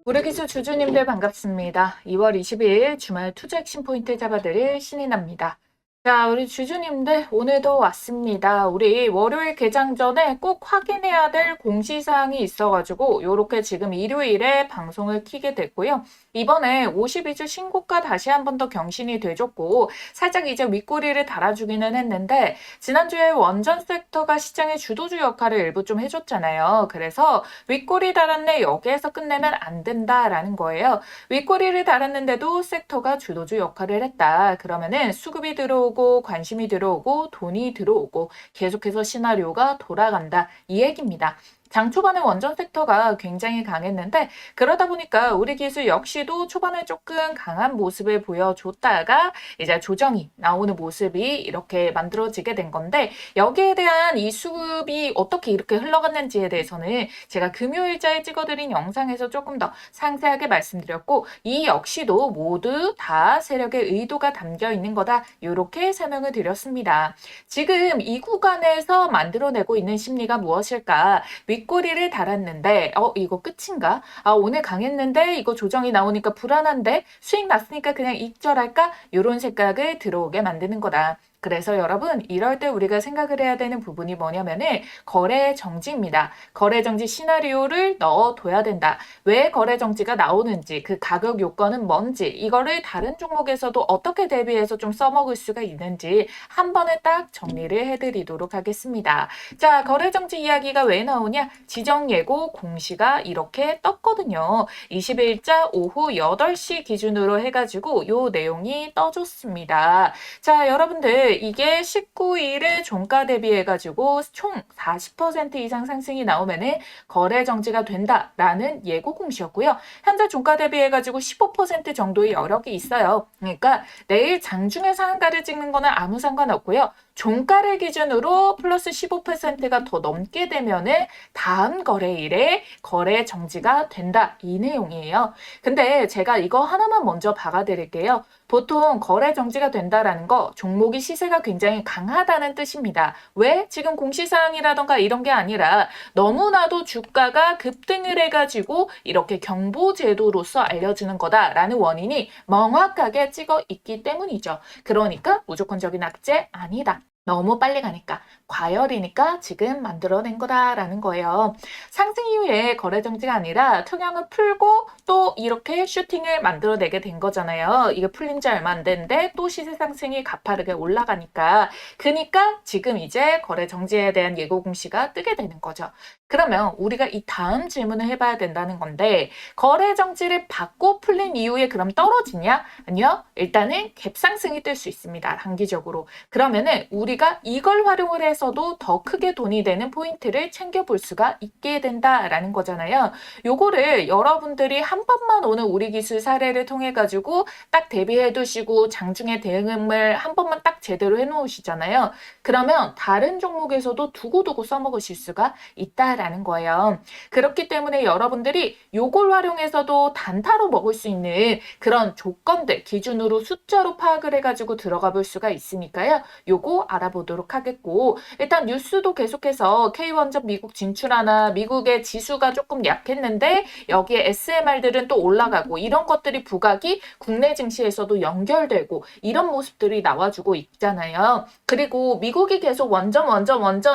우리 기수 주주님들 반갑습니다. 2월 22일 주말 투자 핵심 포인트 잡아드릴 신인합니다. 자, 우리 주주님들 오늘도 왔습니다. 우리 월요일 개장 전에 꼭 확인해야 될 공시사항이 있어가지고 요렇게 지금 일요일에 방송을 키게 됐고요. 이번에 52주 신고가 다시 한 번 더 경신이 돼줬고 살짝 이제 윗꼬리를 달아주기는 했는데 지난주에 원전 섹터가 시장의 주도주 역할을 일부 좀 해줬잖아요. 그래서 윗꼬리 달았네 여기에서 끝내면 안 된다라는 거예요. 윗꼬리를 달았는데도 섹터가 주도주 역할을 했다. 그러면은 수급이 들어오고 관심이 들어오고 돈이 들어오고 계속해서 시나리오가 돌아간다. 이 얘기입니다. 장 초반에 원전 섹터가 굉장히 강했는데 그러다 보니까 우리 기수 역시도 초반에 조금 강한 모습을 보여줬다가 이제 조정이 나오는 모습이 이렇게 만들어지게 된 건데 여기에 대한 이 수급이 어떻게 이렇게 흘러갔는지에 대해서는 제가 금요일자에 찍어드린 영상에서 조금 더 상세하게 말씀드렸고 이 역시도 모두 다 세력의 의도가 담겨 있는 거다 이렇게 설명을 드렸습니다. 지금 이 구간에서 만들어내고 있는 심리가 무엇일까? 윗꼬리를 달았는데 이거 끝인가? 오늘 강했는데 이거 조정이 나오니까 불안한데 수익 났으니까 그냥 익절할까? 이런 생각을 들어오게 만드는 거다. 그래서 여러분 이럴 때 우리가 생각을 해야 되는 부분이 뭐냐면은 거래 정지입니다. 거래 정지 시나리오를 넣어둬야 된다. 왜 거래 정지가 나오는지 그 가격 요건은 뭔지 이거를 다른 종목에서도 어떻게 대비해서 좀 써먹을 수가 있는지 한 번에 딱 정리를 해드리도록 하겠습니다. 자, 거래 정지 이야기가 왜 나오냐? 지정 예고 공시가 이렇게 떴거든요. 20일자 오후 8시 기준으로 해가지고 요 내용이 떠줬습니다. 자, 여러분들 이게 19일에 종가 대비해가지고 총 40% 이상 상승이 나오면은 거래 정지가 된다라는 예고 공시였고요. 현재 종가 대비해가지고 15% 정도의 여력이 있어요. 그러니까 내일 장중에 상한가를 찍는 거는 아무 상관없고요. 종가를 기준으로 플러스 15%가 더 넘게 되면은 다음 거래일에 거래 정지가 된다. 이 내용이에요. 근데 제가 이거 하나만 먼저 박아드릴게요. 보통 거래 정지가 된다라는 거 종목이 시세가 굉장히 강하다는 뜻입니다. 왜? 지금 공시사항이라던가 이런 게 아니라 너무나도 주가가 급등을 해가지고 이렇게 경보 제도로서 알려지는 거다라는 원인이 명확하게 찍어 있기 때문이죠. 그러니까 무조건적인 악재 아니다. 너무 빨리 가니까 과열이니까 지금 만들어낸 거다라는 거예요. 상승 이후에 거래 정지가 아니라 투명을 풀고 또 이렇게 슈팅을 만들어내게 된 거잖아요. 이게 풀린 지 얼마 안 됐는데 또 시세 상승이 가파르게 올라가니까 그러니까 지금 이제 거래 정지에 대한 예고 공시가 뜨게 되는 거죠. 그러면 우리가 이 다음 질문을 해봐야 된다는 건데 거래 정지를 받고 풀린 이후에 그럼 떨어지냐? 아니요. 일단은 갭상승이 뜰 수 있습니다. 단기적으로. 그러면은 우리가 이걸 활용을 해서도 더 크게 돈이 되는 포인트를 챙겨볼 수가 있게 된다라는 거잖아요. 요거를 여러분들이 한 번만 오늘 우리 기술 사례를 통해 가지고 딱 대비해 두시고 장중에 대응을 한 번만 딱 제대로 해 놓으시잖아요. 그러면 다른 종목에서도 두고두고 써먹으실 수가 있다라는 거예요. 그렇기 때문에 여러분들이 요걸 활용해서도 단타로 먹을 수 있는 그런 조건들 기준으로 숫자로 파악을 해가지고 들어가 볼 수가 있으니까요. 요거 알아보도록 하겠고 일단 뉴스도 계속해서 K원전 미국 진출하나 미국의 지수가 조금 약했는데 여기에 SMR들은 또 올라가고 이런 것들이 부각이 국내 증시에서도 연결되고 이런 모습들이 나와주고 있잖아요. 그리고 미국이 계속 원전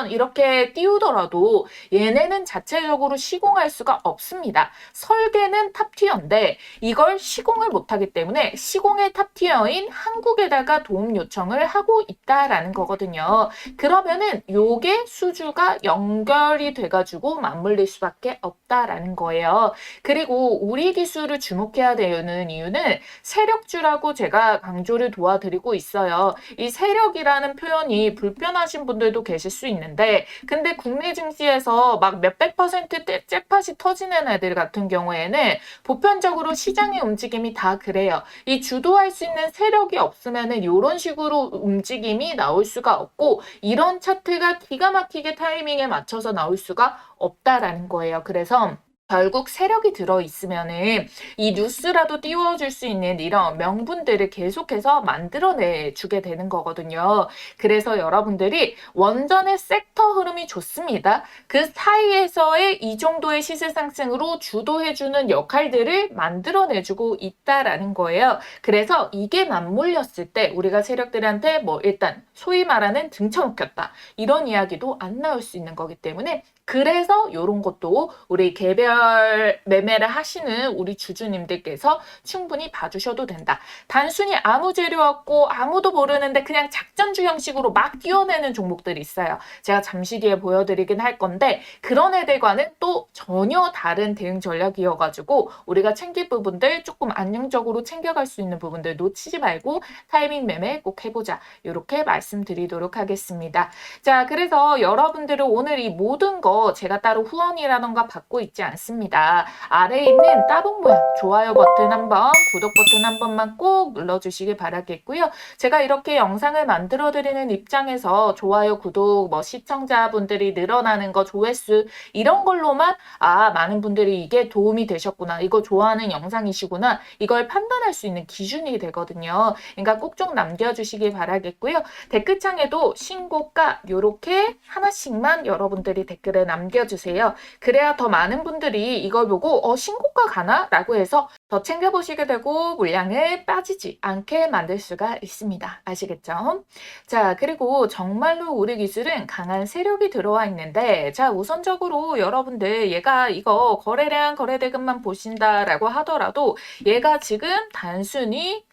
이렇게 띄우더라도 얘네는 자체적으로 시공할 수가 없습니다. 설계는 탑티어인데 이걸 시공을 못하기 때문에 시공의 탑티어인 한국에다가 도움 요청을 하고 있다라는 거거든요. 그러면은 요게 수주가 연결이 돼가지고 맞물릴 수밖에 없다라는 거예요. 그리고 우리 기술을 주목해야 되는 이유는 세력주라고 제가 강조를 도와드리고 있어요. 이 세력이라는 표현이 불편하신 분들도 계실 수 있는데 근데 국내 증시에서 막 몇백 퍼센트 잭팟이 터지는 애들 같은 경우에는 보편적으로 시장의 움직임이 다 그래요. 이 주도할 수 있는 세력이 없으면은 이런 식으로 움직임이 나올 수가 없고 이런 차트가 기가 막히게 타이밍에 맞춰서 나올 수가 없다라는 거예요. 그래서 결국 세력이 들어있으면은 이 뉴스라도 띄워줄 수 있는 이런 명분들을 계속해서 만들어내 주게 되는 거거든요. 그래서 여러분들이 원전의 섹터 흐름이 좋습니다. 그 사이에서의 이 정도의 시세 상승으로 주도해주는 역할들을 만들어내주고 있다라는 거예요. 그래서 이게 맞물렸을 때 우리가 세력들한테 뭐 일단 소위 말하는 등쳐먹혔다 이런 이야기도 안 나올 수 있는 거기 때문에 그래서 이런 것도 우리 개별 매매를 하시는 우리 주주님들께서 충분히 봐주셔도 된다. 단순히 아무 재료 없고 아무도 모르는데 그냥 작전주 형식으로 막 뛰어내는 종목들이 있어요. 제가 잠시 뒤에 보여드리긴 할 건데 그런 애들과는 또 전혀 다른 대응 전략이어가지고 우리가 챙길 부분들 조금 안정적으로 챙겨갈 수 있는 부분들 놓치지 말고 타이밍 매매 꼭 해보자. 이렇게 말씀드리도록 하겠습니다. 자, 그래서 여러분들은 오늘 이 모든 거 제가 따로 후원이라던가 받고 있지 않습니다. 아래에 있는 따봉 모양 좋아요 버튼 한번 구독 버튼 한 번만 꼭 눌러주시길 바라겠고요. 제가 이렇게 영상을 만들어 드리는 입장에서 좋아요 구독 뭐 시청자분들이 늘어나는 거 조회수 이런 걸로만 많은 분들이 이게 도움이 되셨구나 이거 좋아하는 영상이시구나 이걸 판단할 수 있는 기준이 되거든요. 그러니까 꼭 좀 남겨주시길 바라겠고요. 댓글창에도 신고가 요렇게 하나씩만 여러분들이 댓글에 남겨주세요. 그래야 더 많은 분들이 이걸 보고 신고가 가나? 라고 해서 더 챙겨보시게 되고 물량을 빠지지 않게 만들 수가 있습니다. 아시겠죠? 자, 그리고 정말로 우리 기술은 강한 세력이 들어와 있는데 자, 우선적으로 여러분들 얘가 이거 거래량 거래대금만 보신다라고 하더라도 얘가 지금 단순히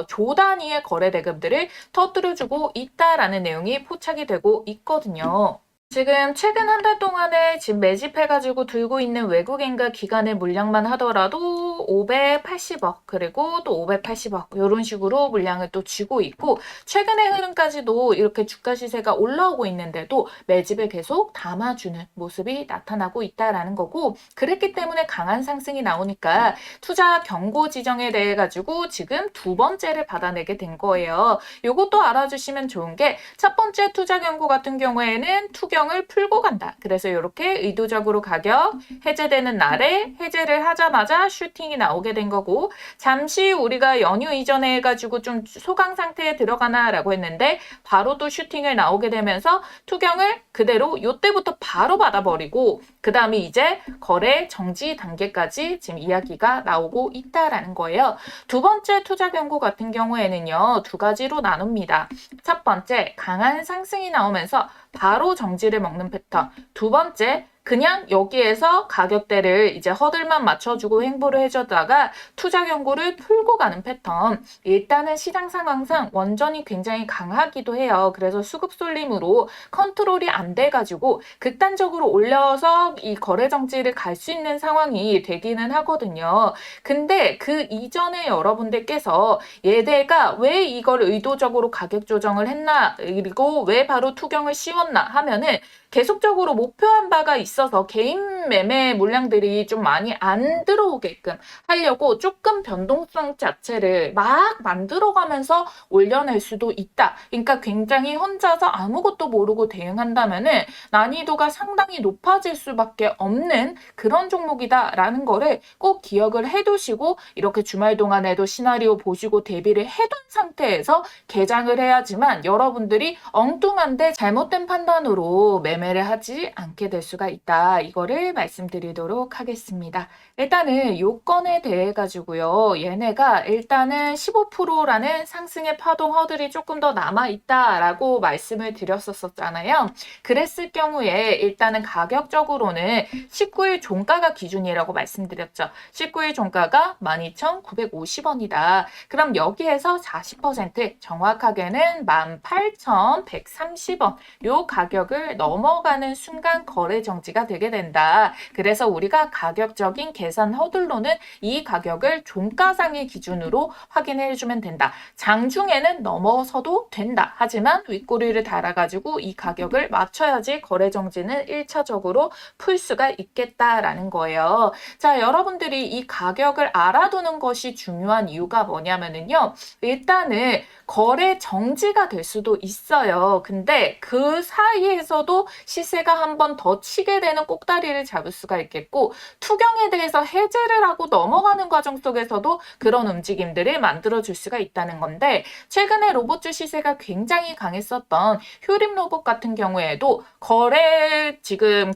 조 단위의 거래대금들을 터뜨려주고 있다라는 내용이 포착이 되고 있거든요. 지금 최근 한 달 동안에 지금 매집해가지고 들고 있는 외국인과 기관의 물량만 하더라도 580억 그리고 또 580억 이런 식으로 물량을 또 쥐고 있고 최근의 흐름까지도 이렇게 주가 시세가 올라오고 있는데도 매집을 계속 담아주는 모습이 나타나고 있다라는 거고 그랬기 때문에 강한 상승이 나오니까 투자 경고 지정에 대해 가지고 지금 두 번째를 받아내게 된 거예요. 이것도 알아주시면 좋은 게 첫 번째 투자 경고 같은 경우에는 투경을 풀고 간다. 그래서 이렇게 의도적으로 가격 해제되는 날에 해제를 하자마자 슈팅이 나오게 된 거고 잠시 우리가 연휴 이전에 해가지고 좀 소강 상태에 들어가나라고 했는데 바로 또 슈팅을 나오게 되면서 투경을 그대로 이때부터 바로 받아버리고 그 다음에 이제 거래 정지 단계까지 지금 이야기가 나오고 있다라는 거예요. 두 번째 투자 경고 같은 경우에는요. 두 가지로 나눕니다. 첫 번째 강한 상승이 나오면서 바로 정지를 먹는 패턴. 두 번째 그냥 여기에서 가격대를 이제 허들만 맞춰주고 행보를 해주다가 투자 경고를 풀고 가는 패턴. 일단은 시장 상황상 원전이 굉장히 강하기도 해요. 그래서 수급 쏠림으로 컨트롤이 안 돼가지고 극단적으로 올려서 이 거래 정지를 갈 수 있는 상황이 되기는 하거든요. 근데 그 이전에 여러분들께서 얘네가 왜 이걸 의도적으로 가격 조정을 했나 그리고 왜 바로 투경을 씌웠나 하면은 계속적으로 목표한 바가 있어서 개인 매매 물량들이 좀 많이 안 들어오게끔 하려고 조금 변동성 자체를 막 만들어가면서 올려낼 수도 있다. 그러니까 굉장히 혼자서 아무것도 모르고 대응한다면은 난이도가 상당히 높아질 수밖에 없는 그런 종목이다라는 거를 꼭 기억을 해두시고 이렇게 주말 동안에도 시나리오 보시고 대비를 해둔 상태에서 개장을 해야지만 여러분들이 엉뚱한데 잘못된 판단으로 매매를 하지 않게 될 수가 있다. 이거를 말씀드리도록 하겠습니다. 일단은 요건에 대해 가지고요. 얘네가 일단은 15%라는 상승의 파동 허들이 조금 더 남아있다라고 말씀을 드렸었잖아요. 그랬을 경우에 일단은 가격적으로는 19일 종가가 기준이라고 말씀드렸죠. 19일 종가가 12,950원이다. 그럼 여기에서 40% 정확하게는 18,130원 요 가격을 넘어가는 순간 거래 정지가 되게 된다. 그래서 우리가 가격적인 계산 허들로는 이 가격을 종가상의 기준으로 확인해 주면 된다. 장중에는 넘어서도 된다. 하지만 윗꼬리를 달아가지고 이 가격을 맞춰야지 거래 정지는 1차적으로 풀 수가 있겠다라는 거예요. 자, 여러분들이 이 가격을 알아두는 것이 중요한 이유가 뭐냐면은요. 일단은 거래 정지가 될 수도 있어요. 근데 그 사이에서도 시세가 한 번 더 치게 되는 꼭다리를 잡을 수가 있겠고 투경에 대해서 해제를 하고 넘어가는 과정 속에서도 그런 움직임들을 만들어줄 수가 있다는 건데 최근에 로봇주 시세가 굉장히 강했었던 효림 로봇 같은 경우에도 거래 지금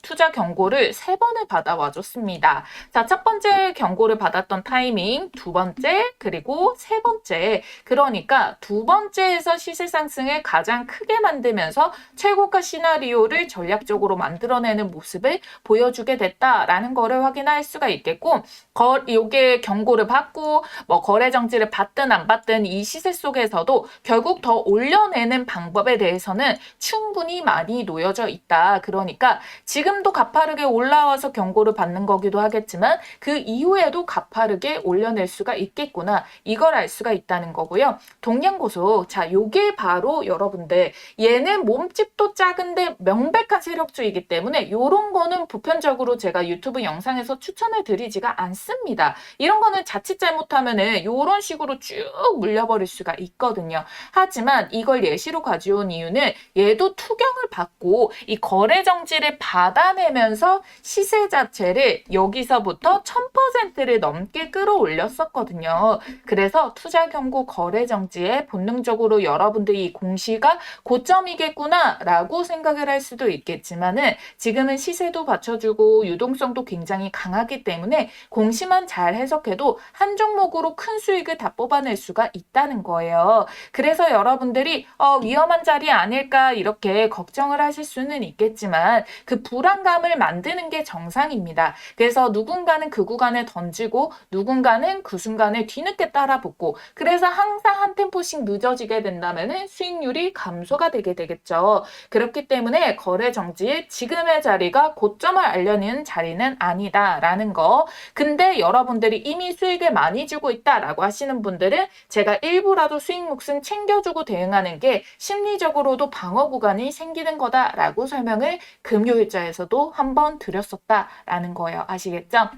투자 경고를 3번을 받아와 줬습니다. 자, 첫 번째 경고를 받았던 타이밍, 두 번째, 그리고 세 번째. 그러니까 두 번째에서 시세 상승을 가장 크게 만들면서 최고가 시나리오를 전략적으로 만들어내는 모습을 보여주게 됐다라는 거를 확인할 수가 있겠고, 요게 경고를 받고 뭐 거래 정지를 받든 안 받든 이 시세 속에서도 결국 더 올려내는 방법에 대해서는 충분히 많이 놓여져 있다. 그러니까 지금도 가파르게 올라와서 경고를 받는 거기도 하겠지만 그 이후에도 가파르게 올려낼 수가 있겠구나. 이걸 알 수가 있다는 거고요. 동양고속, 자, 요게 바로 여러분들 얘는 몸집도 작은데 명백한 세력주이기 때문에 요런 거는 보편적으로 제가 유튜브 영상에서 추천을 드리지가 않습니다. 이런 거는 자칫 잘못하면은 요런 식으로 쭉 물려버릴 수가 있거든요. 하지만 이걸 예시로 가져온 이유는 얘도 투경을 받고 이 거래 정지를 받아내면서 시세 자체를 여기서부터 1000%를 넘게 끌어올렸었거든요. 그래서 투자 경고 거래 정지에 본능적으로 여러분들이 이 공시가 고점이겠구나 라고 생각을 할 수도 있겠지만은 지금은 시세도 받쳐주고 유동성도 굉장히 강하기 때문에 공시만 잘 해석해도 한 종목으로 큰 수익을 다 뽑아낼 수가 있다는 거예요. 그래서 여러분들이 위험한 자리 아닐까 이렇게 걱정을 하실 수는 있겠지만 그 불안감을 만드는 게 정상입니다. 그래서 누군가는 그 구간에 던지고 누군가는 그 순간에 뒤늦게 따라붙고 그래서 항상 한 템포씩 늦어지게 된다면 수익률이 감소가 되게 되겠죠. 그렇기 때문에 거래 정지의 지금의 자리가 고점을 알려는 자리는 아니다라는 거. 근데 여러분들이 이미 수익을 많이 주고 있다라고 하시는 분들은 제가 일부라도 수익 몫은 챙겨주고 대응하는 게 심리적으로도 방어 구간이 생기는 거다라고 설명을 금요일자에서도 한번 드렸었다라는 거예요. 아시겠죠?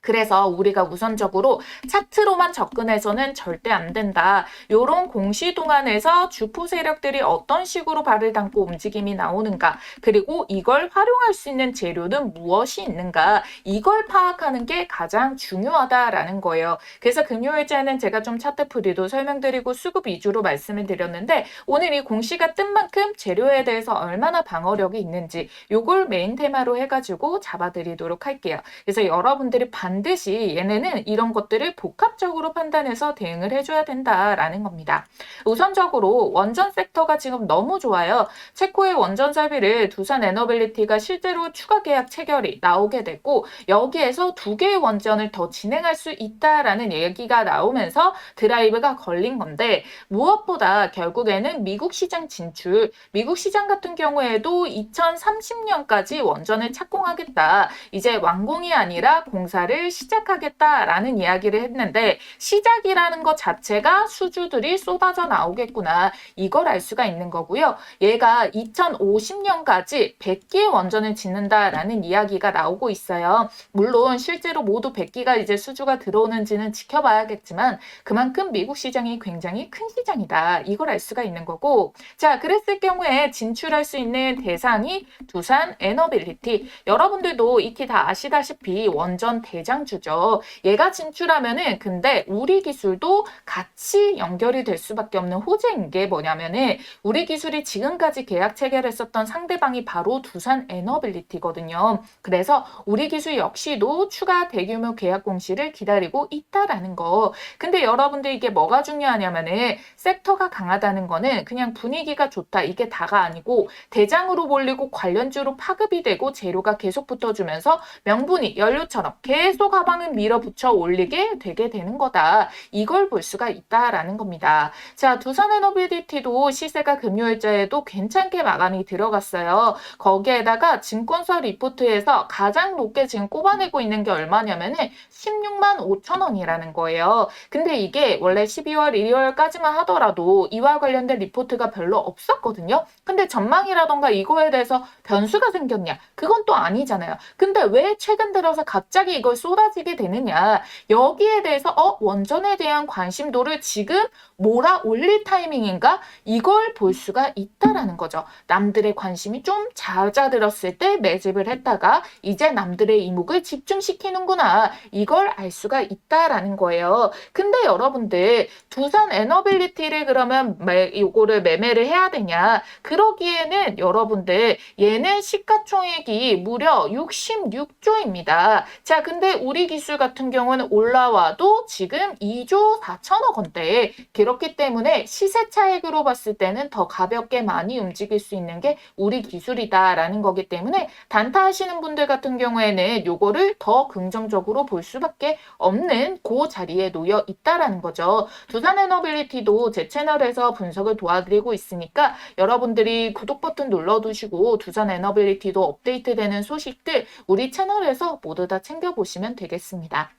그래서 우리가 우선적으로 차트로만 접근해서는 절대 안 된다. 이런 공시 동안에서 주포 세력들이 어떤 식으로 발을 담고 움직임이 나오는가, 그리고 이걸 활용할 수 있는 재료는 무엇이 있는가, 이걸 파악하는 게 가장 중요하다라는 거예요. 그래서 금요일자는 제가 좀 차트 풀이도 설명드리고 수급 위주로 말씀을 드렸는데 오늘 이 공시가 뜬 만큼 재료에 대해서 얼마나 방어력이 있는지 이걸 메인 테마로 해가지고 잡아드리도록 할게요. 그래서 여러분들이 반드시 얘네는 이런 것들을 복합적으로 판단해서 대응을 해줘야 된다라는 겁니다. 우선적으로 원전 섹터가 지금 너무 좋아요. 체코의 원전 설비를 두산 에너빌리티가 실제로 추가 계약 체결이 나오게 됐고 여기에서 2개의 원전을 더 진행할 수 있다라는 얘기가 나오면서 드라이브가 걸린 건데 무엇보다 결국에는 미국 시장 진출, 미국 시장 같은 경우에도 2030년까지 원전을 착공하겠다. 이제 완공이 아니라 공사를 시작하겠다라는 이야기를 했는데 시작이라는 것 자체가 수주들이 쏟아져 나오겠구나. 이걸 알 수가 있는 거고요. 얘가 2050년까지 100기의 원전을 짓는다라는 이야기가 나오고 있어요. 물론 실제로 모두 100기가 이제 수주가 들어오는지는 지켜봐야겠지만 그만큼 미국 시장이 굉장히 큰 시장이다. 이걸 알 수가 있는 거고 자, 그랬을 경우에 진출할 수 있는 대상이 두산 에너빌리티. 여러분들도 익히 다 아시다시피 원전 대장주죠. 얘가 진출하면은 근데 우리 기술도 같이 연결이 될 수밖에 없는 호재인 게 뭐냐면은 우리 기술이 지금까지 계약 체결했었던 상대방이 바로 두산 에너빌리티거든요. 그래서 우리 기술 역시도 추가 대규모 계약 공시를 기다리고 있다라는 거. 근데 여러분들 이게 뭐가 중요하냐면은 섹터가 강하다는 거는 그냥 분위기가 좋다 이게 다가 아니고 대장으로 몰리고 관련주로 파급이 되고 재료가 계속 붙어주면서 명분이 연료처럼 계속 하방을 밀어붙여 올리게 되게 되는 거다. 이걸 볼 수가 있다라는 겁니다. 자, 두산 에너빌리티도 시세가 금요일자에도 괜찮게 마감이 들어갔어요. 거기에다가 증권사 리포트에서 가장 높게 지금 꼽아내고 있는 게 얼마냐면은 16만 5천 원이라는 거예요. 근데 이게 원래 12월 1월까지만 하더라도 이와 관련된 리포트가 별로 없었거든요. 근데 전망이라던가 이거에 대해서 변수가 생겼냐? 그건 또 아니잖아요. 근데 왜 최근 들어서 갑자기 이걸 쏟아지게 되느냐. 여기에 대해서 원전에 대한 관심도를 지금 몰아 올릴 타이밍인가? 이걸 볼 수가 있다라는 거죠. 남들의 관심이 좀 잦아들었을 때 매집을 했다가 이제 남들의 이목을 집중시키는구나. 이걸 알 수가 있다라는 거예요. 근데 여러분들 두산 에너빌리티를 그러면 요거를 매매를 해야 되냐? 그러기에는 여러분들 얘는 시가총액이 무려 66조입니다. 자, 근데 우리 기술 같은 경우는 올라와도 지금 2조 4천억 원대. 그렇기 때문에 시세 차익으로 봤을 때는 더 가볍게 많이 움직일 수 있는 게 우리 기술이다라는 거기 때문에 단타 하시는 분들 같은 경우에는 요거를 더 긍정적으로 볼 수밖에 없는 그 자리에 놓여 있다라는 거죠. 두산에너빌리티도 제 채널에서 분석을 도와드리고 있으니까 여러분들이 구독 버튼 눌러두시고 두산에너빌리티도 업데이트되는 소식들 우리 채널에서 모두 다 챙겨보시면 되겠습니다.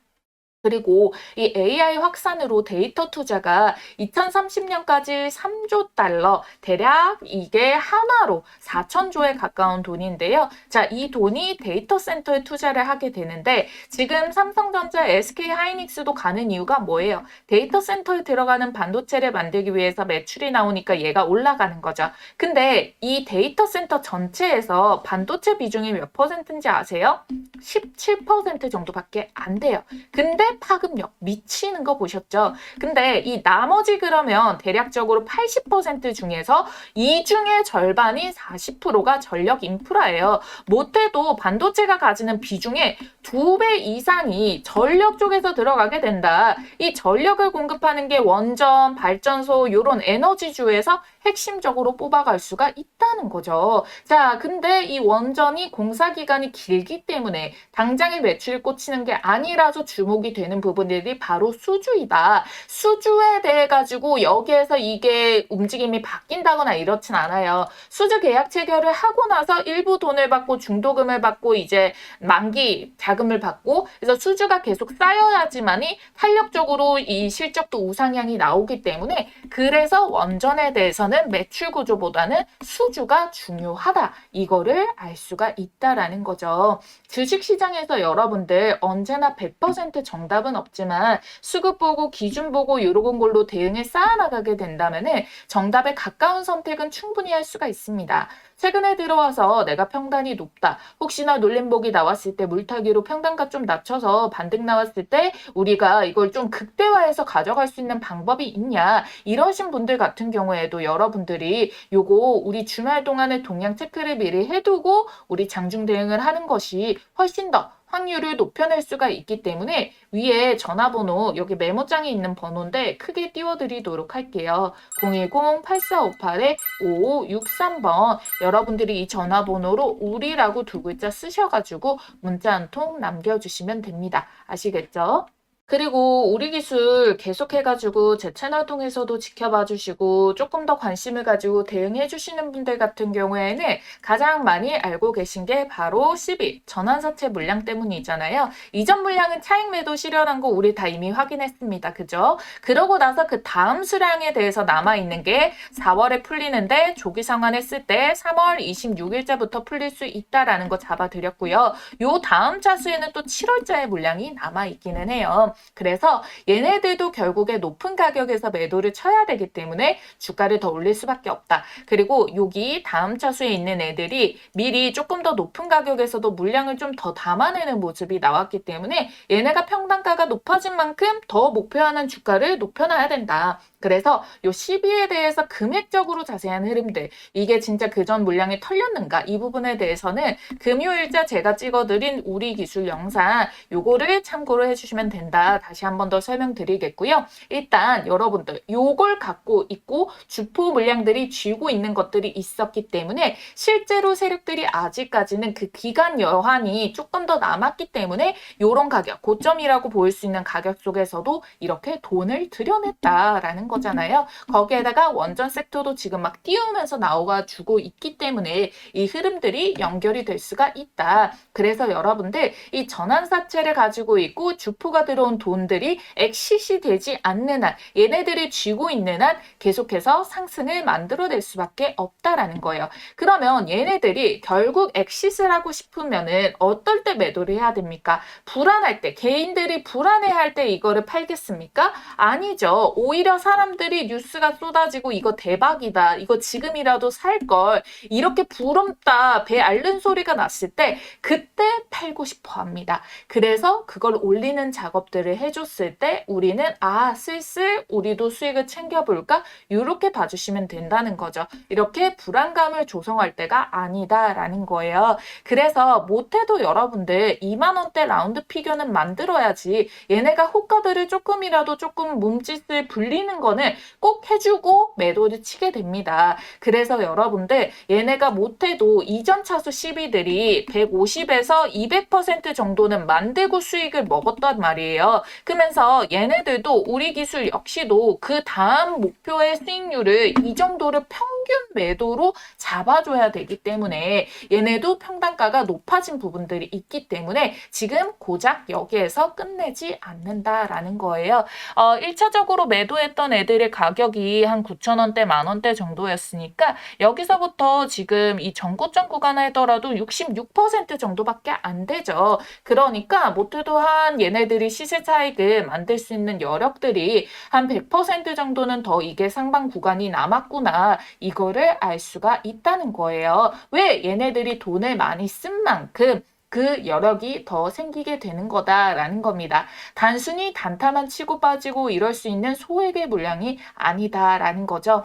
그리고 이 AI 확산으로 데이터 투자가 2030년까지 3조 달러, 대략 이게 하나로 4천조에 가까운 돈인데요. 자, 이 돈이 데이터 센터에 투자를 하게 되는데 지금 삼성전자, SK하이닉스도 가는 이유가 뭐예요? 데이터 센터에 들어가는 반도체를 만들기 위해서 매출이 나오니까 얘가 올라가는 거죠. 근데 이 데이터 센터 전체에서 반도체 비중이 몇 퍼센트인지 아세요? 17% 정도밖에 안 돼요. 근데 파급력 미치는 거 보셨죠? 근데 이 나머지 그러면 대략적으로 80% 중에서 이 중에 절반이 40%가 전력 인프라예요. 못해도 반도체가 가지는 비중의 2배 이상이 전력 쪽에서 들어가게 된다. 이 전력을 공급하는 게 원전, 발전소 이런 에너지주에서 핵심적으로 뽑아갈 수가 있다는 거죠. 자, 근데 이 원전이 공사 기간이 길기 때문에 당장의 매출이 꽂히는 게 아니라서 주목이 되는 부분들이 바로 수주이다. 수주에 대해 가지고 여기에서 이게 움직임이 바뀐다거나 이렇진 않아요. 수주 계약 체결을 하고 나서 일부 돈을 받고 중도금을 받고 이제 만기 자금을 받고 그래서 수주가 계속 쌓여야지만이 탄력적으로 이 실적도 우상향이 나오기 때문에 그래서 원전에 대해서는 매출 구조보다는 수주가 중요하다. 이거를 알 수가 있다라는 거죠. 주식시장에서 여러분들 언제나 100% 정답은 없지만 수급 보고 기준 보고 이런 걸로 대응을 쌓아나가게 된다면 정답에 가까운 선택은 충분히 할 수가 있습니다. 최근에 들어와서 내가 평단이 높다. 혹시나 놀림복이 나왔을 때 물타기로 평단가 좀 낮춰서 반등 나왔을 때 우리가 이걸 좀 극대화해서 가져갈 수 있는 방법이 있냐. 이러신 분들 같은 경우에도 여러분들이 요거 우리 주말 동안에 동향 체크를 미리 해두고 우리 장중 대응을 하는 것이 훨씬 더 확률을 높여낼 수가 있기 때문에 위에 전화번호 여기 메모장에 있는 번호인데 크게 띄워드리도록 할게요. 010-8458-5563번 여러분들이 이 전화번호로 우리라고 두 글자 쓰셔가지고 문자 한 통 남겨주시면 됩니다. 아시겠죠? 그리고 우리 기술 계속해가지고 제 채널 통해서도 지켜봐 주시고 조금 더 관심을 가지고 대응해 주시는 분들 같은 경우에는 가장 많이 알고 계신 게 바로 10일 전환사채 물량 때문이잖아요. 이전 물량은 차익 매도 실현한 거 우리 다 이미 확인했습니다. 그죠? 그러고 나서 그 다음 수량에 대해서 남아있는 게 4월에 풀리는데 조기 상환했을 때 3월 26일자부터 풀릴 수 있다라는 거 잡아드렸고요. 요 다음 차수에는 또 7월자의 물량이 남아있기는 해요. 그래서 얘네들도 결국에 높은 가격에서 매도를 쳐야 되기 때문에 주가를 더 올릴 수밖에 없다. 그리고 여기 다음 차수에 있는 애들이 미리 조금 더 높은 가격에서도 물량을 좀 더 담아내는 모습이 나왔기 때문에 얘네가 평단가가 높아진 만큼 더 목표하는 주가를 높여놔야 된다. 그래서 요 12에 대해서 금액적으로 자세한 흐름들 이게 진짜 그전 물량이 털렸는가 이 부분에 대해서는 금요일자 제가 찍어드린 우리 기술 영상 요거를 참고를 해주시면 된다. 다시 한 번 더 설명드리겠고요. 일단 여러분들 요걸 갖고 있고 주포 물량들이 쥐고 있는 것들이 있었기 때문에 실제로 세력들이 아직까지는 그 기간 여한이 조금 더 남았기 때문에 요런 가격 고점이라고 보일 수 있는 가격 속에서도 이렇게 돈을 들여냈다라는 거잖아요. 거기에다가 원전 섹터도 지금 막 띄우면서 나와주고 있기 때문에 이 흐름들이 연결이 될 수가 있다. 그래서 여러분들 이 전환사채를 가지고 있고 주포가 들어온 돈들이 엑시시 되지 않는 한, 얘네들이 쥐고 있는 한 계속해서 상승을 만들어낼 수밖에 없다라는 거예요. 그러면 얘네들이 결국 엑시스를 하고 싶으면은 어떨 때 매도를 해야 됩니까? 불안할 때, 개인들이 불안해할 때 이거를 팔겠습니까? 아니죠. 오히려 사람들이 뉴스가 쏟아지고 이거 대박이다, 이거 지금이라도 살 걸, 이렇게 부럽다, 배 앓는 소리가 났을 때 그때 팔고 싶어 합니다. 그래서 그걸 올리는 작업들을 해줬을 때 우리는 슬슬 우리도 수익을 챙겨볼까? 이렇게 봐주시면 된다는 거죠. 이렇게 불안감을 조성할 때가 아니다라는 거예요. 그래서 못해도 여러분들 2만 원대 라운드 피겨는 만들어야지, 얘네가 호가들을 조금이라도 조금 몸짓을 불리는 거는 꼭 해주고 매도를 치게 됩니다. 그래서 여러분들 얘네가 못해도 이전 차수 시비들이 150에서 200% 정도는 만들고 수익을 먹었단 말이에요. 그러면서 얘네들도 우리 기술 역시도 그 다음 목표의 수익률을 이 정도를 평균 매도로 잡아줘야 되기 때문에 얘네도 평단가가 높아진 부분들이 있기 때문에 지금 고작 여기에서 끝내지 않는다라는 거예요. 1차적으로 매도했던 애들의 가격이 한 9,000원대, 만원대 정도였으니까 여기서부터 지금 이 전고점 구간 하더라도 66% 정도밖에 안 되죠. 그러니까 못해도 한 얘네들이 시세 차익을 만들 수 있는 여력들이 한 100% 정도는 더 이게 상방 구간이 남았구나, 이거를 알 수가 있다는 거예요. 왜? 얘네들이 돈을 많이 쓴 만큼 그 여력이 더 생기게 되는 거다라는 겁니다. 단순히 단타만 치고 빠지고 이럴 수 있는 소액의 물량이 아니다라는 거죠.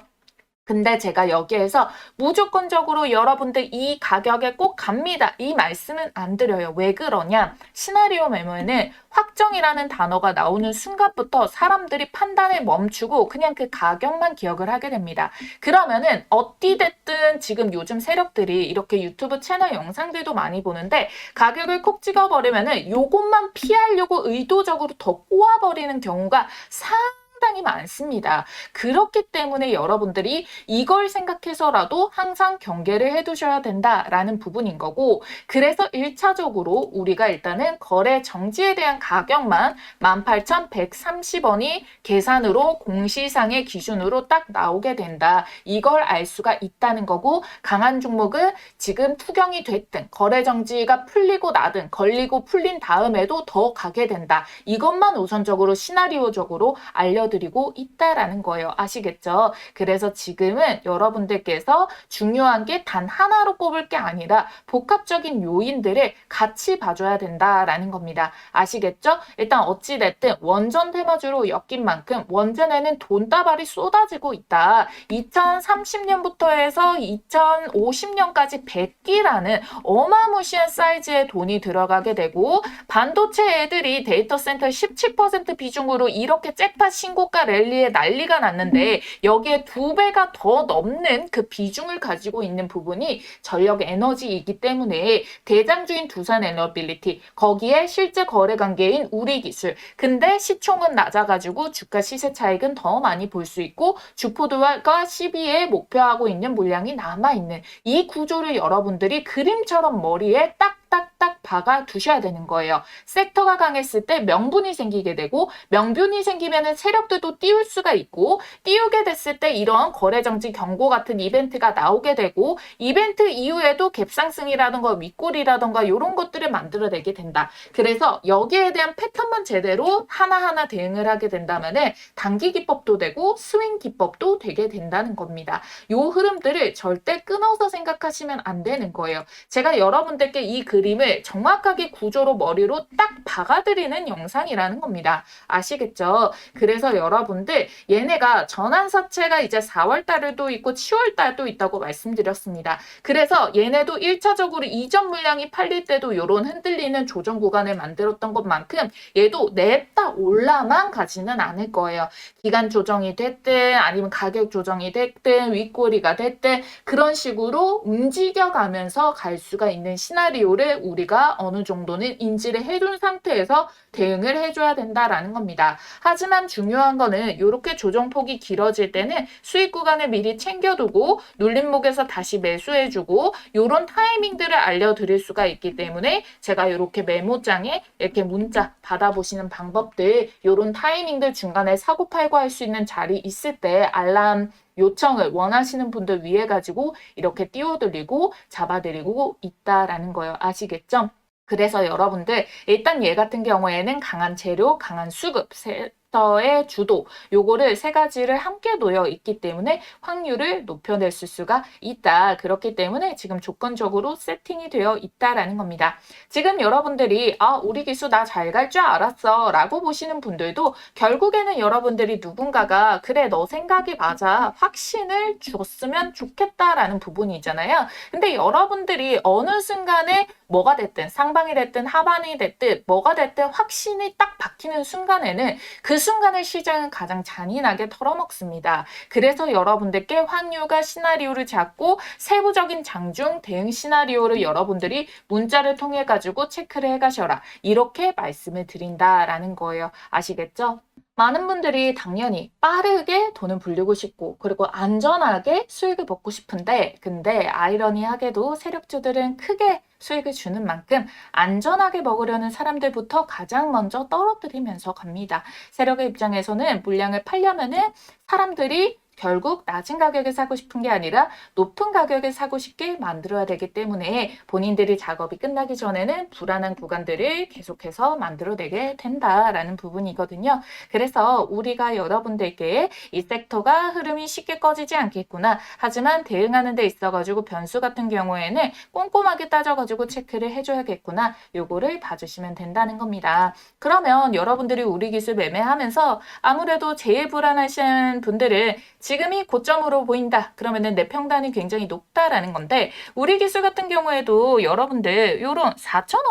근데 제가 여기에서 무조건적으로 여러분들 이 가격에 꼭 갑니다, 이 말씀은 안 드려요. 왜 그러냐? 시나리오 매매는 확정이라는 단어가 나오는 순간부터 사람들이 판단을 멈추고 그냥 그 가격만 기억을 하게 됩니다. 그러면은 어찌됐든 지금 요즘 세력들이 이렇게 유튜브 채널 영상들도 많이 보는데 가격을 콕 찍어버리면은 요것만 피하려고 의도적으로 더 꼬아버리는 경우가 상당히 많습니다. 그렇기 때문에 여러분들이 이걸 생각해서라도 항상 경계를 해두셔야 된다라는 부분인 거고, 그래서 1차적으로 우리가 일단은 거래 정지에 대한 가격만 18,130원이 계산으로 공시상의 기준으로 딱 나오게 된다, 이걸 알 수가 있다는 거고, 강한 종목은 지금 투경이 됐든 거래 정지가 풀리고 나든 걸리고 풀린 다음에도 더 가게 된다, 이것만 우선적으로 시나리오적으로 알려드리고 있다라는 거예요. 아시겠죠? 그래서 지금은 여러분들께서 중요한 게 단 하나로 꼽을 게 아니라 복합적인 요인들을 같이 봐줘야 된다라는 겁니다. 아시겠죠? 일단 어찌됐든 원전 테마주로 엮인 만큼 원전에는 돈다발이 쏟아지고 있다. 2030년부터 해서 2050년까지 100기라는 어마무시한 사이즈의 돈이 들어가게 되고, 반도체 애들이 데이터 센터 17% 비중으로 이렇게 잭팟 신고가 랠리에 난리가 났는데 여기에 2배가 더 넘는 그 비중을 가지고 있는 부분이 전력 에너지이기 때문에 대장주인 두산 에너빌리티, 거기에 실제 거래 관계인 우리 기술, 근데 시총은 낮아가지고 주가 시세 차익은 더 많이 볼 수 있고 주포들과 시비에 목표하고 있는 물량이 남아있는 이 구조를 여러분들이 그림처럼 머리에 딱딱딱 박아 두셔야 되는 거예요. 섹터가 강했을 때 명분이 생기게 되고, 명분이 생기면 세력들도 띄울 수가 있고, 띄우게 됐을 때 이런 거래정지 경고 같은 이벤트가 나오게 되고, 이벤트 이후에도 갭상승이라던가 윗골이라던가 이런 것들을 만들어내게 된다. 그래서 여기에 대한 패턴만 제대로 하나하나 대응을 하게 된다면 단기 기법도 되고 스윙 기법도 되게 된다는 겁니다. 요 흐름들을 절대 끊어서 생각하시면 안 되는 거예요. 제가 여러분들께 이 그림을 정확하게 구조로 머리로 딱 박아드리는 영상이라는 겁니다. 아시겠죠? 그래서 여러분들 얘네가 전환사채가 이제 4월달에도 있고 7월달도 있다고 말씀드렸습니다. 그래서 얘네도 1차적으로 이전 물량이 팔릴 때도 이런 흔들리는 조정 구간을 만들었던 것만큼 얘도 냅다 올라만 가지는 않을 거예요. 기간 조정이 됐든 아니면 가격 조정이 됐든 윗꼬리가 됐든 그런 식으로 움직여가면서 갈 수가 있는 시나리오를 거를 우리가 어느 정도는 인지를 해둔 상태에서 대응을 해줘야 된다라는 겁니다. 하지만 중요한 거는 이렇게 조정폭이 길어질 때는 수익 구간을 미리 챙겨두고 눌림목에서 다시 매수해주고 이런 타이밍들을 알려드릴 수가 있기 때문에 제가 이렇게 메모장에 이렇게 문자 받아보시는 방법들, 이런 타이밍들 중간에 사고팔고 할 수 있는 자리 있을 때 알람 요청을 원하시는 분들 위해 가지고 이렇게 띄워드리고 잡아드리고 있다라는 거예요. 아시겠죠? 그래서 여러분들 일단 얘 같은 경우에는 강한 재료, 강한 수급, 섹터의 주도 요거를 세 가지를 함께 놓여 있기 때문에 확률을 높여낼 수가 있다. 그렇기 때문에 지금 조건적으로 세팅이 되어 있다라는 겁니다. 지금 여러분들이 우리 기수 나 잘 갈 줄 알았어 라고 보시는 분들도 결국에는 여러분들이 누군가가 그래 너 생각이 맞아 확신을 줬으면 좋겠다라는 부분이잖아요. 근데 여러분들이 어느 순간에 뭐가 됐든 상방이 됐든 하반이 됐든 뭐가 됐든 확신이 딱 박히는 순간에는 그 순간을 시장은 가장 잔인하게 털어먹습니다. 그래서 여러분들께 환율과 시나리오를 잡고 세부적인 장중 대응 시나리오를 여러분들이 문자를 통해 가지고 체크를 해가셔라. 이렇게 말씀을 드린다라는 거예요. 아시겠죠? 많은 분들이 당연히 빠르게 돈을 불리고 싶고 그리고 안전하게 수익을 먹고 싶은데 근데 아이러니하게도 세력주들은 크게 수익을 주는 만큼 안전하게 먹으려는 사람들부터 가장 먼저 떨어뜨리면서 갑니다. 세력의 입장에서는 물량을 팔려면은 사람들이 결국 낮은 가격에 사고 싶은 게 아니라 높은 가격에 사고 싶게 만들어야 되기 때문에 본인들이 작업이 끝나기 전에는 불안한 구간들을 계속해서 만들어내게 된다라는 부분이거든요. 그래서 우리가 여러분들께 이 섹터가 흐름이 쉽게 꺼지지 않겠구나. 하지만 대응하는 데 있어가지고 변수 같은 경우에는 꼼꼼하게 따져가지고 체크를 해줘야겠구나. 요거를 봐주시면 된다는 겁니다. 그러면 여러분들이 우리 기술 매매하면서 아무래도 제일 불안하신 분들은 지금이 고점으로 보인다. 그러면은 내 평단이 굉장히 높다라는 건데 우리 기술 같은 경우에도 여러분들 요런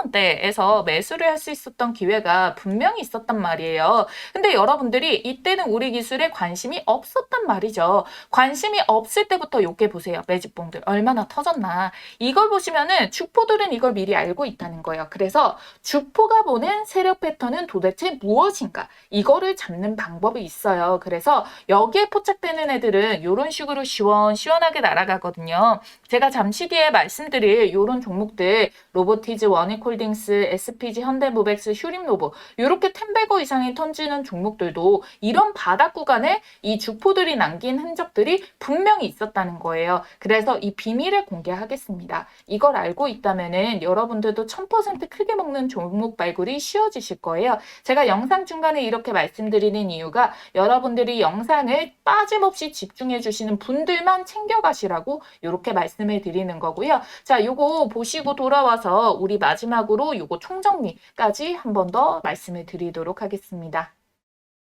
4,000원대에서 매수를 할 수 있었던 기회가 분명히 있었단 말이에요. 근데 여러분들이 이때는 우리 기술에 관심이 없었단 말이죠. 관심이 없을 때부터 요게 보세요. 매집봉들 얼마나 터졌나. 이걸 보시면은 주포들은 이걸 미리 알고 있다는 거예요. 그래서 주포가 보는 세력 패턴은 도대체 무엇인가? 이거를 잡는 방법이 있어요. 그래서 여기에 포착되는 애들은 이런 식으로 시원시원하게 날아가거든요. 제가 잠시 뒤에 말씀드릴 이런 종목들 로보티즈, 원익홀딩스, SPG, 현대모백스, 휴림로보 이렇게 10배거 이상이 던지는 종목들도 이런 바닥 구간에 이 주포들이 남긴 흔적들이 분명히 있었다는 거예요. 그래서 이 비밀을 공개하겠습니다. 이걸 알고 있다면은 여러분들도 1000% 크게 먹는 종목 발굴이 쉬워지실 거예요. 제가 영상 중간에 이렇게 말씀드리는 이유가 여러분들이 영상을 빠짐없이 집중해 주시는 분들만 챙겨가시라고 이렇게 말씀을 드리는 거고요. 자, 요거 보시고 돌아와서 우리 마지막으로 요거 총정리까지 한 번 더 말씀을 드리도록 하겠습니다.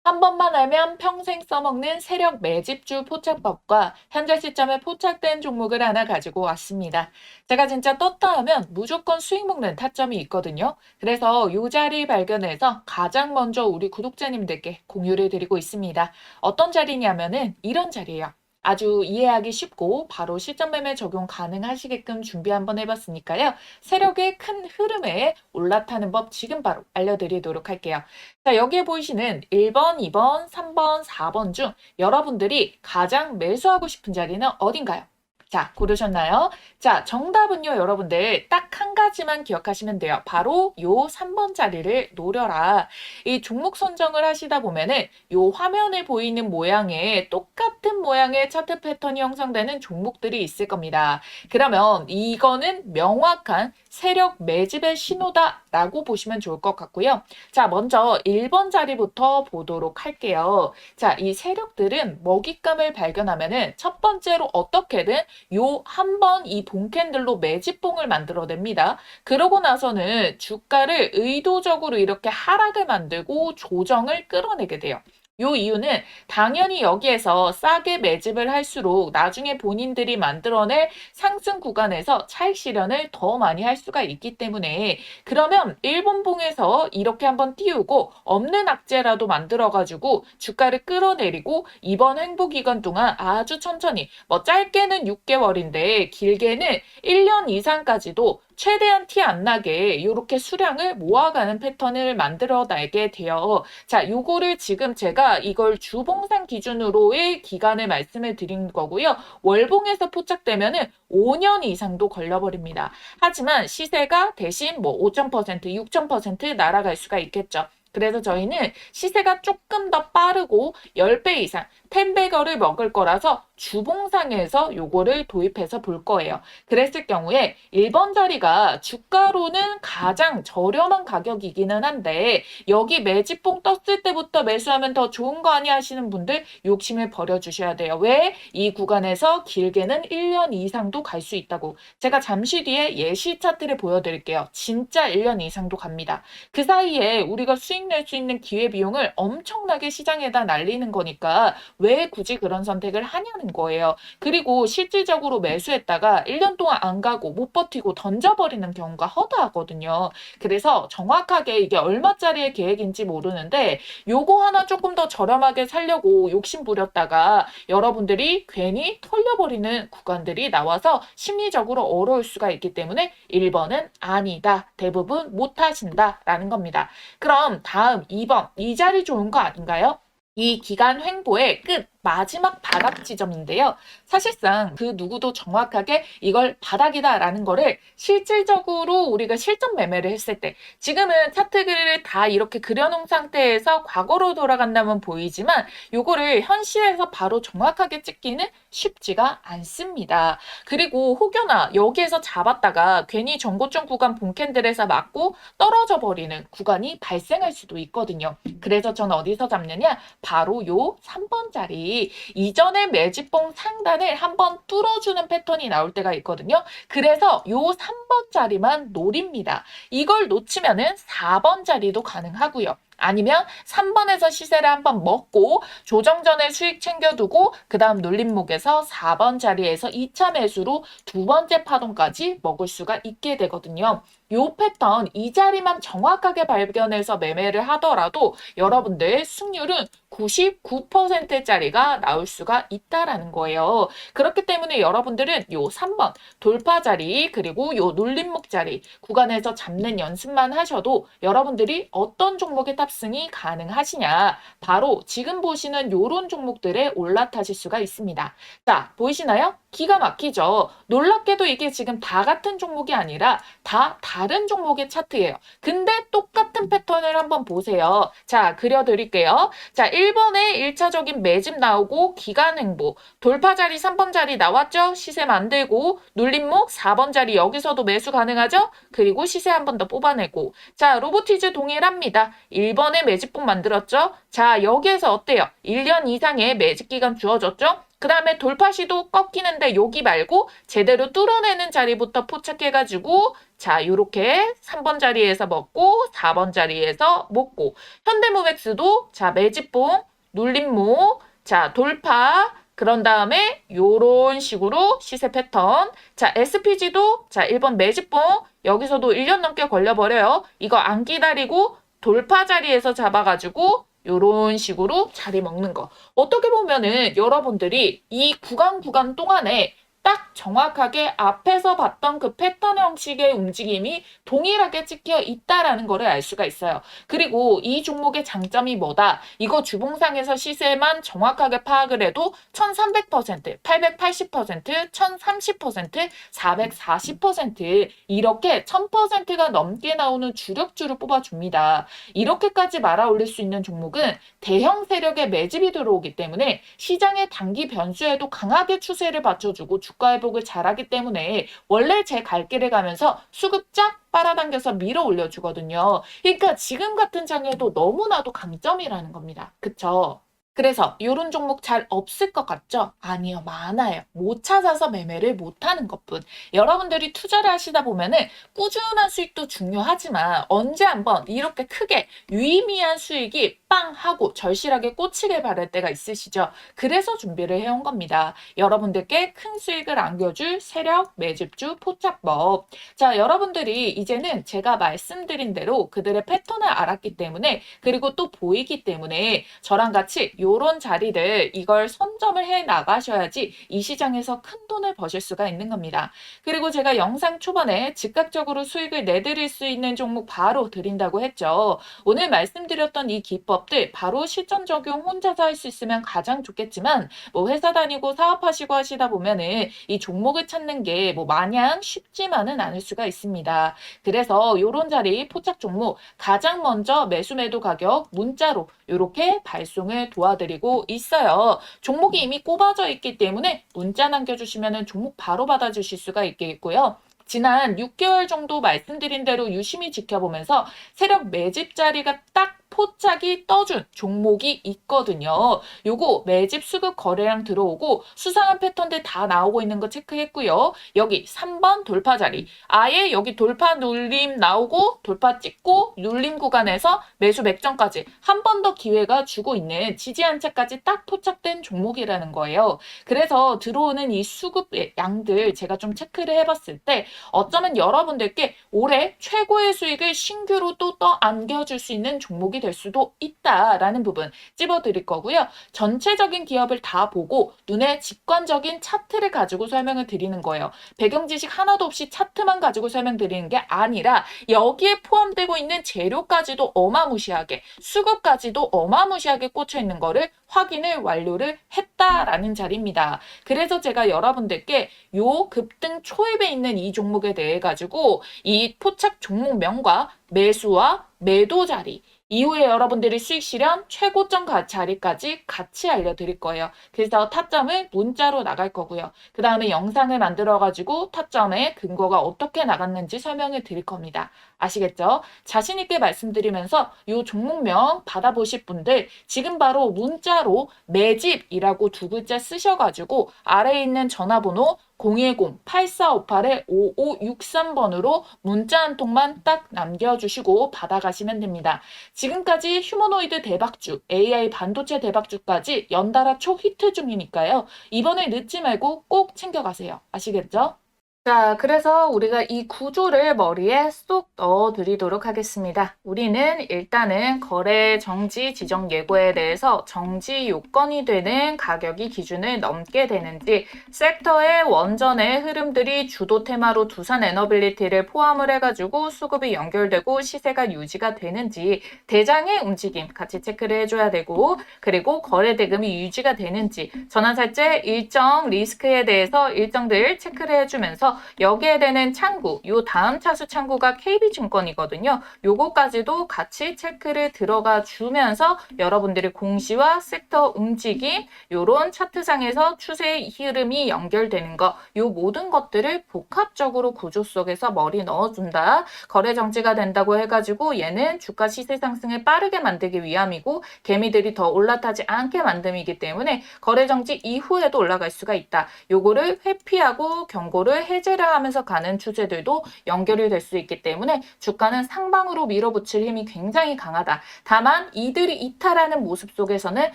한 번만 알면 평생 써먹는 세력 매집주 포착법과 현재 시점에 포착된 종목을 하나 가지고 왔습니다. 제가 진짜 떴다 하면 무조건 수익 먹는 타점이 있거든요. 그래서 이 자리 발견해서 가장 먼저 우리 구독자님들께 공유를 드리고 있습니다. 어떤 자리냐면은 이런 자리예요. 아주 이해하기 쉽고 바로 실전 매매 적용 가능하시게끔 준비 한번 해봤으니까요. 세력의 큰 흐름에 올라타는 법 지금 바로 알려드리도록 할게요. 자, 여기에 보이시는 1번, 2번, 3번, 4번 중 여러분들이 가장 매수하고 싶은 자리는 어딘가요? 자, 고르셨나요? 자, 정답은요, 여러분들 딱 한 가지만 기억하시면 돼요. 바로 요 3번 자리를 노려라. 이 종목 선정을 하시다 보면은 요 화면에 보이는 모양의 똑같은 모양의 차트 패턴이 형성되는 종목들이 있을 겁니다. 그러면 이거는 명확한 세력 매집의 신호다라고 보시면 좋을 것 같고요. 자, 먼저 1번 자리부터 보도록 할게요. 자, 이 세력들은 먹잇감을 발견하면은 첫 번째로 어떻게든 요 한 번 이 봉캔들로 매집봉을 만들어냅니다. 그러고 나서는 주가를 의도적으로 이렇게 하락을 만들고 조정을 끌어내게 돼요. 요 이유는 당연히 여기에서 싸게 매집을 할수록 나중에 본인들이 만들어낼 상승 구간에서 차익 실현을 더 많이 할 수가 있기 때문에 그러면 일본봉에서 이렇게 한번 띄우고 없는 악재라도 만들어가지고 주가를 끌어내리고 이번 횡보 기간 동안 아주 천천히 뭐 짧게는 6개월인데 길게는 1년 이상까지도 최대한 티 안 나게 이렇게 수량을 모아가는 패턴을 만들어내게 돼요. 자, 요거를 지금 제가 이걸 주봉상 기준으로의 기간을 말씀을 드린 거고요. 월봉에서 포착되면은 5년 이상도 걸려버립니다. 하지만 시세가 대신 뭐 5,000%, 6,000% 날아갈 수가 있겠죠. 그래서 저희는 시세가 조금 더 빠르고 10배 이상, 10배거를 먹을 거라서 주봉상에서 요거를 도입해서 볼 거예요. 그랬을 경우에 1번 자리가 주가로는 가장 저렴한 가격이기는 한데 여기 매집봉 떴을 때부터 매수하면 더 좋은 거 아니야 하시는 분들 욕심을 버려주셔야 돼요. 왜? 이 구간에서 길게는 1년 이상도 갈 수 있다고. 제가 잠시 뒤에 예시 차트를 보여드릴게요. 진짜 1년 이상도 갑니다. 그 사이에 우리가 수익 낼 수 있는 기회비용을 엄청나게 시장에다 날리는 거니까 왜 굳이 그런 선택을 하냐는 거예요. 그리고 실질적으로 매수했다가 1년 동안 안 가고 못 버티고 던져버리는 경우가 허다하거든요. 그래서 정확하게 이게 얼마짜리의 계획인지 모르는데 요거 하나 조금 더 저렴하게 살려고 욕심 부렸다가 여러분들이 괜히 털려버리는 구간들이 나와서 심리적으로 어려울 수가 있기 때문에 1번은 아니다. 대부분 못하신다 라는 겁니다. 그럼 다음 2번 이 자리 좋은 거 아닌가요? 이 기간 횡보의 끝 마지막 바닥 지점인데요. 사실상 그 누구도 정확하게 이걸 바닥이다라는 거를 실질적으로 우리가 실전 매매를 했을 때 지금은 차트를 다 이렇게 그려놓은 상태에서 과거로 돌아간다면 보이지만 요거를 현실에서 바로 정확하게 찍기는 쉽지가 않습니다. 그리고 혹여나 여기에서 잡았다가 괜히 전고점 구간 본캔들에서 맞고 떨어져 버리는 구간이 발생할 수도 있거든요. 그래서 전 어디서 잡느냐? 바로 요 3번 자리 이전의 매집봉 상단을 한번 뚫어주는 패턴이 나올 때가 있거든요. 그래서 요 3번 자리만 노립니다. 이걸 놓치면은 4번 자리도 가능하고요. 아니면 3번에서 시세를 한번 먹고 조정 전에 수익 챙겨두고 그 다음 눌림목에서 4번 자리에서 2차 매수로 두 번째 파동까지 먹을 수가 있게 되거든요. 요 패턴 이 자리만 정확하게 발견해서 매매를 하더라도 여러분들의 승률은 99%짜리가 나올 수가 있다라는 거예요. 그렇기 때문에 여러분들은 요 3번 돌파 자리 그리고 요 눌림목 자리 구간에서 잡는 연습만 하셔도 여러분들이 어떤 종목의 탑승이 가능하시냐 바로 지금 보시는 요런 종목들에 올라타실 수가 있습니다. 자, 보이시나요? 기가 막히죠. 놀랍게도 이게 지금 다 같은 종목이 아니라 다 다른 종목의 차트예요. 근데 똑같은 패턴을 한번 보세요. 자, 그려드릴게요. 자, 1번에 1차적인 매집 나오고 기간 횡보, 돌파 자리 3번 자리 나왔죠? 시세 만들고 눌림목 4번 자리 여기서도 매수 가능하죠? 그리고 시세 한 번 더 뽑아내고 자, 로보티즈 동일합니다. 1번에 매집봉 만들었죠? 자, 여기에서 어때요? 1년 이상의 매집 기간 주어졌죠? 그 다음에 돌파 시도 꺾이는데 여기 말고 제대로 뚫어내는 자리부터 포착해가지고 자 요렇게 3번 자리에서 먹고 4번 자리에서 먹고 현대모백스도 자 매집봉 눌림목 자 돌파 그런 다음에 요런 식으로 시세 패턴 자 SPG도 자 1번 매집봉 여기서도 1년 넘게 걸려버려요. 이거 안 기다리고 돌파 자리에서 잡아가지고 요런 식으로 자리 먹는 거. 어떻게 보면은 여러분들이 이 구간 동안에 딱 정확하게 앞에서 봤던 그 패턴 형식의 움직임이 동일하게 찍혀 있다라는 거를 알 수가 있어요. 그리고 이 종목의 장점이 뭐다? 이거 주봉상에서 시세만 정확하게 파악을 해도 1300%, 880%, 1030%, 440% 이렇게 1000%가 넘게 나오는 주력주를 뽑아줍니다. 이렇게까지 말아 올릴 수 있는 종목은 대형 세력의 매집이 들어오기 때문에 시장의 단기 변수에도 강하게 추세를 받쳐주고 주가 회복을 잘하기 때문에 원래 제 갈 길을 가면서 수급 쫙 빨아당겨서 밀어 올려주거든요. 그러니까 지금 같은 장에도 너무나도 강점이라는 겁니다. 그쵸? 그래서 이런 종목 잘 없을 것 같죠? 아니요, 많아요. 못 찾아서 매매를 못하는 것뿐. 여러분들이 투자를 하시다 보면은 꾸준한 수익도 중요하지만 언제 한번 이렇게 크게 유의미한 수익이 빵 하고 절실하게 꽂히길 바랄 때가 있으시죠? 그래서 준비를 해온 겁니다. 여러분들께 큰 수익을 안겨줄 세력, 매집주, 포착법. 자, 여러분들이 이제는 제가 말씀드린 대로 그들의 패턴을 알았기 때문에 그리고 또 보이기 때문에 저랑 같이 요런 자리들 이걸 선점을 해 나가셔야지 이 시장에서 큰 돈을 버실 수가 있는 겁니다. 그리고 제가 영상 초반에 즉각적으로 수익을 내드릴 수 있는 종목 바로 드린다고 했죠. 오늘 말씀드렸던 이 기법들 바로 실전 적용 혼자서 할 수 있으면 가장 좋겠지만 뭐 회사 다니고 사업하시고 하시다 보면은 이 종목을 찾는 게 뭐 마냥 쉽지만은 않을 수가 있습니다. 그래서 요런 자리 포착 종목 가장 먼저 매수 매도 가격 문자로 이렇게 발송을 도와드리고 있어요. 종목이 이미 꼽아져 있기 때문에 문자 남겨주시면 종목 바로 받아주실 수가 있겠고요. 지난 6개월 정도 말씀드린 대로 유심히 지켜보면서 세력 매집 자리가 딱 포착이 떠준 종목이 있거든요. 요거 매집 수급 거래량 들어오고 수상한 패턴들 다 나오고 있는 거 체크했고요. 여기 3번 돌파 자리. 아예 여기 돌파 눌림 나오고 돌파 찍고 눌림 구간에서 매수 맥점까지 한 번 더 기회가 주고 있는 지지 한 채까지 딱 포착된 종목이라는 거예요. 그래서 들어오는 이 수급의 양들 제가 좀 체크를 해봤을 때 어쩌면 여러분들께 올해 최고의 수익을 신규로 또 안겨줄 수 있는 종목이 될 수도 있다라는 부분 찝어드릴 거고요. 전체적인 기업을 다 보고 눈에 직관적인 차트를 가지고 설명을 드리는 거예요. 배경 지식 하나도 없이 차트만 가지고 설명드리는 게 아니라 여기에 포함되고 있는 재료까지도 어마무시하게 수급까지도 어마무시하게 꽂혀 있는 거를 확인을 완료를 했다라는 자리입니다. 그래서 제가 여러분들께 요 급등 초입에 있는 이 종목에 대해 가지고 이 포착 종목명과 매수와 매도 자리 이후에 여러분들이 수익 실현 최고점 자리까지 같이 알려드릴 거예요. 그래서 타점을 문자로 나갈 거고요. 그 다음에 영상을 만들어가지고 타점의 근거가 어떻게 나갔는지 설명을 드릴 겁니다. 아시겠죠? 자신 있게 말씀드리면서 이 종목명 받아보실 분들 지금 바로 문자로 매집이라고 두 글자 쓰셔가지고 아래에 있는 전화번호 010-8458-5563번으로 문자 한 통만 딱 남겨주시고 받아가시면 됩니다. 지금까지 휴머노이드 대박주, AI 반도체 대박주까지 연달아 초히트 중이니까요. 이번에 늦지 말고 꼭 챙겨가세요. 아시겠죠? 자, 그래서 우리가 이 구조를 머리에 쏙 넣어 드리도록 하겠습니다. 우리는 일단은 거래 정지 지정 예고에 대해서 정지 요건이 되는 가격이 기준을 넘게 되는지, 섹터의 원전의 흐름들이 주도 테마로 두산 에너빌리티를 포함을 해가지고 수급이 연결되고 시세가 유지가 되는지, 대장의 움직임 같이 체크를 해줘야 되고, 그리고 거래 대금이 유지가 되는지, 전환살제 일정 리스크에 대해서 일정들 체크를 해주면서 여기에 되는 창구, 요 다음 차수 창구가 KB증권이거든요. 요거까지도 같이 체크를 들어가 주면서 여러분들의 공시와 섹터 움직임, 요런 차트상에서 추세의 흐름이 연결되는 거, 요 모든 것들을 복합적으로 구조 속에서 머리 넣어준다. 거래 정지가 된다고 해가지고 얘는 주가 시세 상승을 빠르게 만들기 위함이고 개미들이 더 올라타지 않게 만듦이기 때문에 거래 정지 이후에도 올라갈 수가 있다. 요거를 회피하고 경고를 해제를 하면서 가는 추세들도 연결이 될 수 있기 때문에 주가는 상방으로 밀어붙일 힘이 굉장히 강하다. 다만 이들이 이탈하는 모습 속에서는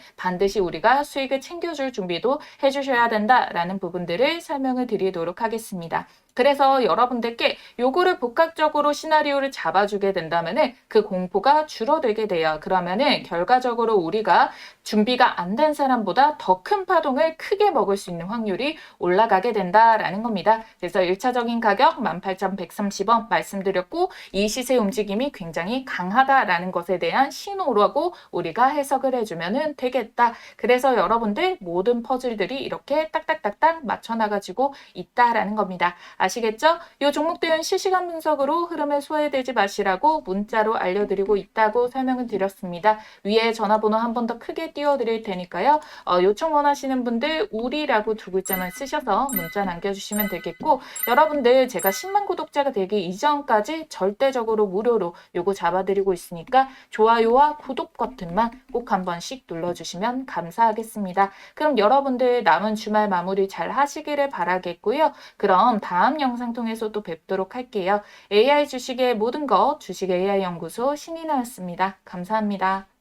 반드시 우리가 수익을 챙겨줄 준비도 해주셔야 된다라는 부분들을 설명을 드리도록 하겠습니다. 그래서 여러분들께 요거를 복합적으로 시나리오를 잡아주게 된다면은 그 공포가 줄어들게 돼요. 그러면은 결과적으로 우리가 준비가 안 된 사람보다 더 큰 파동을 크게 먹을 수 있는 확률이 올라가게 된다라는 겁니다. 그래서 1차적인 가격 18,130원 말씀드렸고 이 시세 움직임이 굉장히 강하다라는 것에 대한 신호라고 우리가 해석을 해주면 되겠다. 그래서 여러분들 모든 퍼즐들이 이렇게 딱딱딱딱 맞춰나가지고 있다라는 겁니다. 아시겠죠? 이 종목들은 실시간 분석으로 흐름에 소외되지 마시라고 문자로 알려드리고 있다고 설명을 드렸습니다. 위에 전화번호 한 번 더 크게 띄워드릴 테니까요. 요청 원하시는 분들 우리라고 두 글자만 쓰셔서 문자 남겨주시면 되겠고 여러분들 제가 10만 구독자가 되기 이전까지 절대적으로 무료로 요거 잡아드리고 있으니까 좋아요와 구독 버튼만 꼭 한 번씩 눌러주시면 감사하겠습니다. 그럼 여러분들 남은 주말 마무리 잘 하시기를 바라겠고요. 그럼 다음 영상 통해서 또 뵙도록 할게요. AI 주식의 모든 것 주식 AI 연구소 신이나였습니다. 감사합니다.